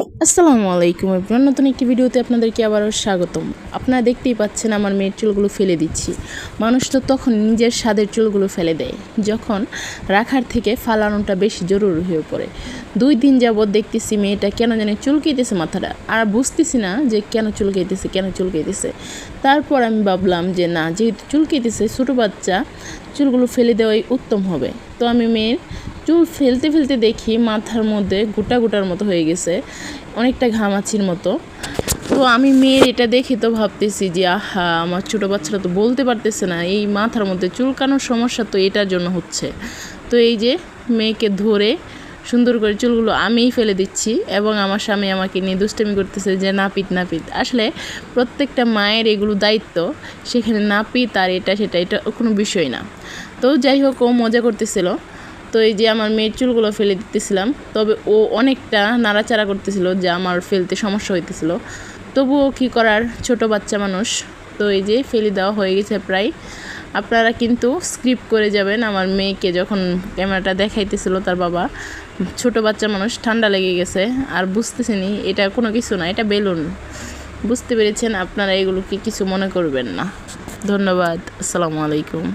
আসসালামু আলাইকুম এভরিওয়ান, নতুন একটি ভিডিওতে আপনাদেরকে আবারও স্বাগতম। আপনারা দেখতেই পাচ্ছেন আমার মেয়ের চুলগুলো ফেলে দিচ্ছি। মানুষ তো তখন নিজের স্বাদের চুলগুলো ফেলে দেয় যখন রাখার থেকে ফালানোটা বেশি জরুরি হয়ে পড়ে। 2 দিন যাবৎ দেখতেছি মেয়েটা কেন জানি চুলকাইতেছে মাথাটা, আর বুঝতেছি না যে কেন চুলকাইতেছে। তারপর আমি ভাবলাম যে না, যেহেতু চুলকাইতেছে, ছোটো বাচ্চা, চুলগুলো ফেলে দেওয়াই উত্তম হবে। তো আমি মেয়ের চুল ফেলতে ফেলতে দেখি মাথার মধ্যে গোটার মতো হয়ে গেছে, অনেকটা ঘামাচির মতো। তো আমি মেয়ের এটা দেখে তো ভাবতেছি যে আহা, আমার ছোটো বাচ্চারা তো বলতে পারতেছে না, এই মাথার মধ্যে চুলকানোর সমস্যা তো এটার জন্য হচ্ছে। তো এই যে মেয়েকে ধরে সুন্দর করে চুলগুলো আমিই ফেলে দিচ্ছি, এবং আমার স্বামী আমাকে নিয়ে দুষ্টামি করতেছে যে নাপিত। আসলে প্রত্যেকটা মায়ের এগুলো দায়িত্ব, সেখানে নাপিত আর এটা কোনো বিষয় না। তো যাই হোক, ও মজা করতেছিল। তো এই যে আমার মেয়ের চুলগুলো ফেলে দিতেছিলাম, তবে ও অনেকটা নাড়াচাড়া করতেছিল যে আমার ফেলতে সমস্যা হইতেছিল। তবুও কী করার, ছোট বাচ্চা মানুষ। তো এই যে ফেলে দেওয়া হয়ে গেছে প্রায়। আপনারা কিন্তু স্ক্রিপ্ট করে যাবেন। আমার মেয়েকে যখন ক্যামেরাটা দেখাইতেছিল তার বাবা, ছোট বাচ্চা মানুষ, ঠান্ডা লেগে গেছে আর বুঝতেছেনি এটা কোনো কিছু না, এটা বেলুন। বুঝতে পেরেছেন আপনারা, এগুলো কি কিছু মনে করবেন না। ধন্যবাদ। আসসালামু আলাইকুম।